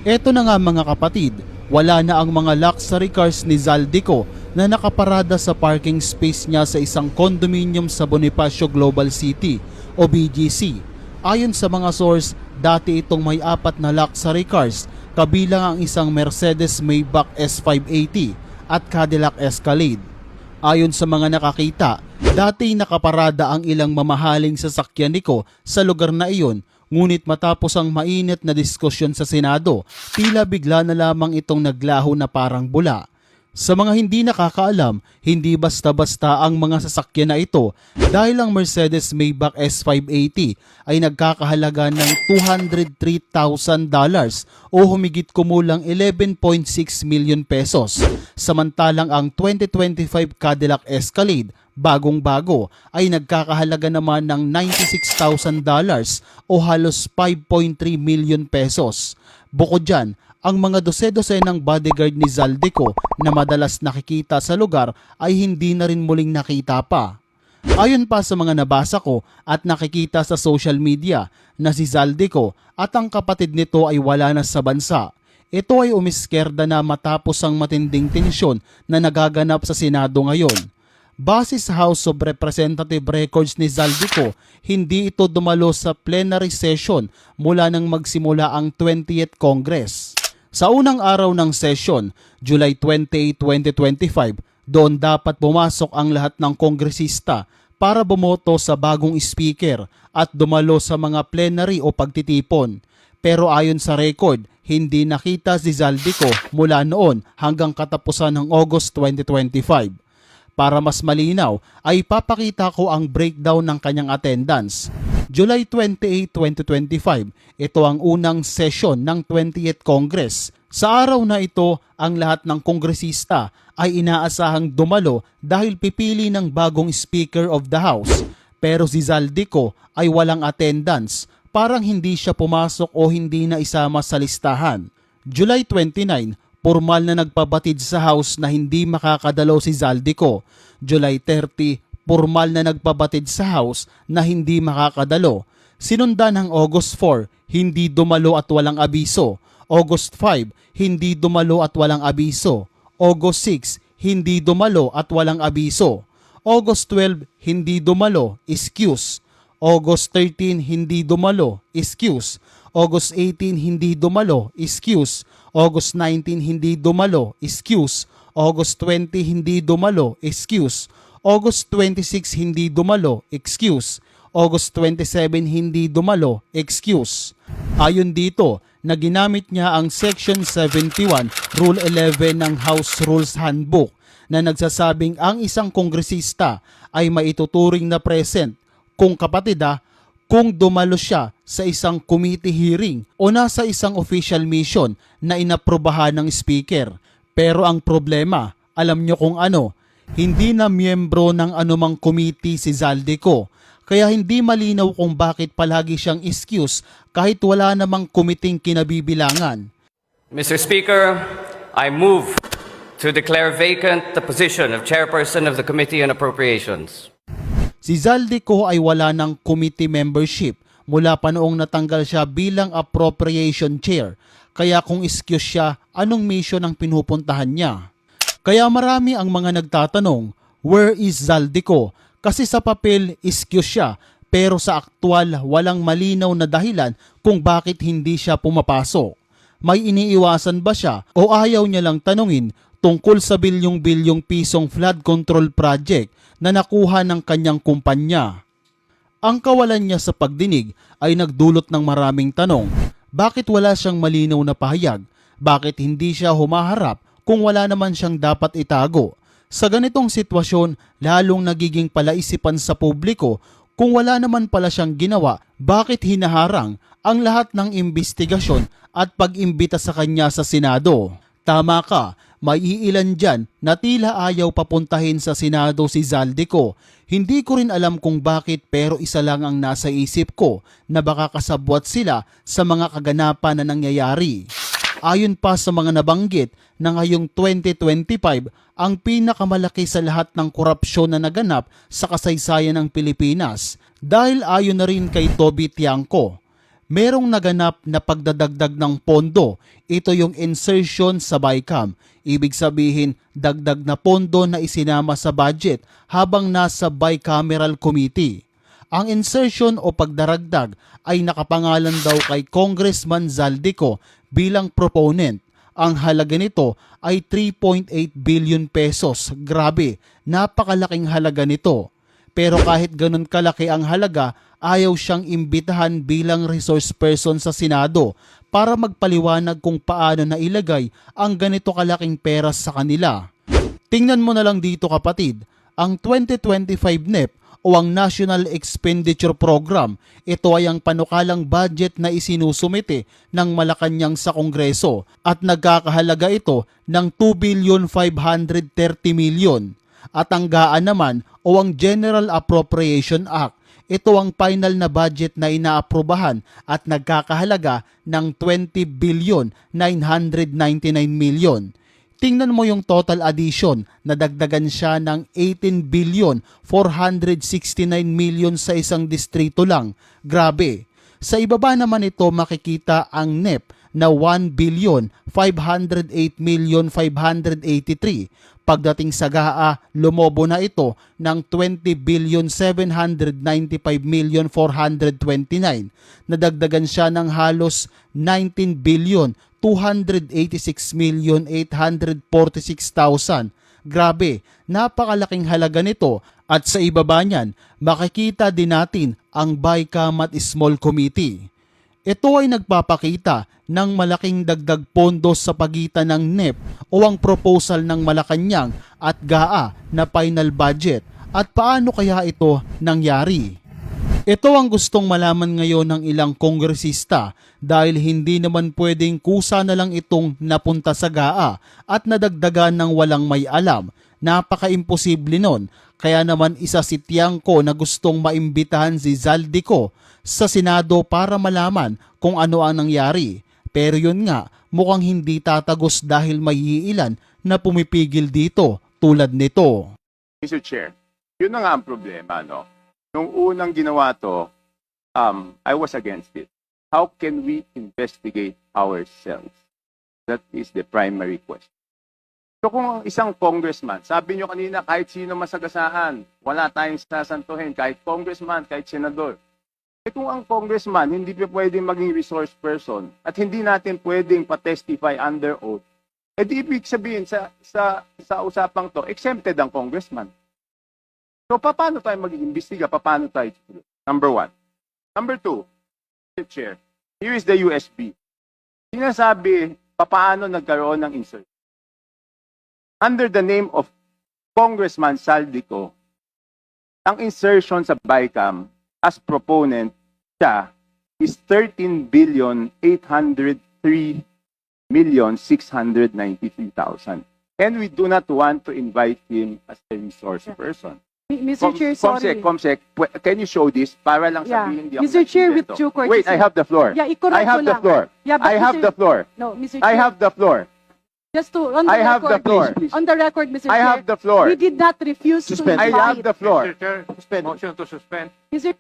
Eto na nga mga kapatid, wala na ang mga luxury cars ni Zaldico na nakaparada sa parking space niya sa isang condominium sa Bonifacio Global City o BGC. Ayon sa mga source, dati itong may 4 na luxury cars, kabilang ang isang Mercedes Maybach S580 at Cadillac Escalade. Ayon sa mga nakakita, dati nakaparada ang ilang mamahaling sasakyan nito sa lugar na iyon, ngunit matapos ang mainit na diskusyon sa Senado, tila bigla na lamang itong naglaho na parang bula. Sa mga hindi nakakaalam, hindi basta-basta ang mga sasakyan na ito dahil ang Mercedes Maybach S580 ay nagkakahalaga ng $203,000 o humigit kumulang 11.6 million pesos. Samantalang ang 2025 Cadillac Escalade, bagong-bago, ay nagkakahalaga naman ng $96,000 o halos 5.3 million pesos. Bukod dyan, ang mga dose-dosenang bodyguard ni Zaldico na madalas nakikita sa lugar ay hindi na rin muling nakita pa. Ayon pa sa mga nabasa ko at nakikita sa social media na si Zaldico at ang kapatid nito ay wala na sa bansa. Ito ay umiskerda na matapos ang matinding tensyon na nagaganap sa Senado ngayon. Base sa House of Representative records ni Zaldico, hindi ito dumalo sa plenary session mula nang magsimula ang 20th Congress. Sa unang araw ng session, July 28, 2025, doon dapat pumasok ang lahat ng kongresista para bumoto sa bagong speaker at dumalo sa mga plenary o pagtitipon. Pero ayon sa record, hindi nakita si Zaldico mula noon hanggang katapusan ng August 2025. Para mas malinaw, ay papakita ko ang breakdown ng kanyang attendance. July 28, 2025, ito ang unang session ng 20th Congress. Sa araw na ito, ang lahat ng kongresista ay inaasahang dumalo dahil pipili ng bagong Speaker of the House. Pero si Zaldico ay walang attendance, parang hindi siya pumasok o hindi na isama sa listahan. July 29, formal na nagpabatid sa House na hindi makakadalo si Zaldico. July 30, formal na nagpabatid sa House na hindi makakadalo. Sinundan ng August 4, hindi dumalo at walang abiso. August 5, hindi dumalo at walang abiso. August 6, hindi dumalo at walang abiso. August 12, hindi dumalo, excuse. August 13, hindi dumalo, excuse. August 18, hindi dumalo, excuse. August 19, hindi dumalo, excuse. August 20, hindi dumalo, excuse. August 26, hindi dumalo, excuse. August 27, hindi dumalo, excuse. Ayon dito, na ginamit niya ang Section 71, Rule 11 ng House Rules Handbook na nagsasabing ang isang kongresista ay maituturing na present kung kung dumalo siya sa isang committee hearing o nasa isang official mission na inaprubahan ng speaker. Pero ang problema, alam nyo kung ano, hindi na miyembro ng anumang committee si Zaldico. Kaya hindi malinaw kung bakit palagi siyang excuse kahit wala namang kumiting kinabibilangan. Mr. Speaker, I move to declare vacant the position of Chairperson of the Committee on Appropriations. Si Zaldico ay wala ng committee membership mula pa noong natanggal siya bilang appropriation chair. Kaya kung excuse siya, anong mission ang pinupuntahan niya? Kaya marami ang mga nagtatanong, where is Zaldico? Kasi sa papel, excuse siya, pero sa aktual, walang malinaw na dahilan kung bakit hindi siya pumapasok. May iniiwasan ba siya o ayaw niya lang tanungin tungkol sa bilyong-bilyong pisong flood control project na nakuha ng kanyang kumpanya? Ang kawalan niya sa pagdinig ay nagdulot ng maraming tanong. Bakit wala siyang malinaw na pahayag? Bakit hindi siya humaharap kung wala naman siyang dapat itago? Sa ganitong sitwasyon, lalong nagiging palaisipan sa publiko kung wala naman pala siyang ginawa, bakit hinaharang ang lahat ng imbestigasyon at pag-imbita sa kanya sa Senado? Tama ka, may iilan dyan na tila ayaw papuntahin sa Senado si Zaldico. Hindi ko rin alam kung bakit pero isa lang ang nasa isip ko na baka kasabwat sila sa mga kaganapan na nangyayari. Ayon pa sa mga nabanggit na ngayong 2025 ang pinakamalaki sa lahat ng korupsyon na naganap sa kasaysayan ng Pilipinas dahil ayon na rin kay Toby Tiangco. merong naganap na pagdadagdag ng pondo. Ito yung insertion sa BICAM. Ibig sabihin, dagdag na pondo na isinama sa budget habang nasa bicameral committee. Ang insertion o pagdaragdag ay nakapangalan daw kay Congressman Zaldico bilang proponent. Ang halaga nito ay 3.8 billion pesos. Grabe, napakalaking halaga nito. Pero kahit ganun kalaki ang halaga, ayaw siyang imbitahan bilang resource person sa Senado para magpaliwanag kung paano nailagay ang ganito kalaking pera sa kanila. Tingnan mo na lang dito kapatid, ang 2025 NEP o ang National Expenditure Program, ito ay ang panukalang budget na isinusumite ng Malacanang sa Kongreso at nagkakahalaga ito ng 2,530 million. At ang GAA naman o ang General Appropriation Act, ito ang final na budget na inaaprubahan at nagkakahalaga ng 20 billion 999 million. Tingnan mo yung total addition, nadagdagan siya ng 18 billion 469 million sa isang distrito lang. Grabe. Sa ibaba naman ito makikita ang NEP na 1 billion 508 million 583. Pagdating sa GAA, lumobo na ito ng 20 billion 795 million 429. Nadagdagan siya ng halos 19 billion 286 million 846,000. Grabe, napakalaking halaga nito at sa ibaba niyan, makikita din natin ang BICAM at Small Committee. Ito ay nagpapakita ng malaking dagdag pondo sa pagitan ng NEP o ang proposal ng Malacanang at GAA na final budget at paano kaya ito nangyari. Ito ang gustong malaman ngayon ng ilang kongresista dahil hindi naman pwedeng kusa na lang itong napunta sa GAA at nadagdagan ng walang may alam. Napaka-imposible nun. Kaya naman isa si Tiangco na gustong maimbitahan si Zaldico sa Senado para malaman kung ano ang nangyari. Pero yun nga, mukhang hindi tatagos dahil may iilan na pumipigil dito tulad nito. Mr. Chair, yun na nga ang problema, no? Nung unang ginawa to, I was against it. How can we investigate ourselves? That is the primary question. So kung ang isang congressman, sabi nyo kanina, kahit sino masagasaan, wala tayong sasantuhin, kahit congressman, kahit senador. Eh kung ang congressman hindi pa pwedeng maging resource person at hindi natin pwedeng pa-testify under oath, eh di ibig sabihin sa usapang to, exempted ang congressman. So paano tayo mag-iimbestiga? Paano tayo? Number one. Number two, Mr. Chair, here is the USB. Sinasabi, paano nagkaroon ng insert? Under the name of Congressman Zaldico, ang insertion sa BICAM as proponent siya is 13,803,693,000. And we do not want to invite him as a resource person. Mr. Chair, sorry. Comsec, can you show this para lang Yeah. sabihin hindi ako Mr. Chair, with nagsimbento? due courtesy. Wait, I have the floor. Yeah, i-correct I have ko the lang. floor. Yeah, but I have Mr. the floor. No, Mr. Chair. I have the floor. Just to, on the I have the record, floor. on the record, Mr. I Chair. have the floor. We did not refuse Suspend. to I invite. have the floor. Mr. Chair, motion to suspend. Mr.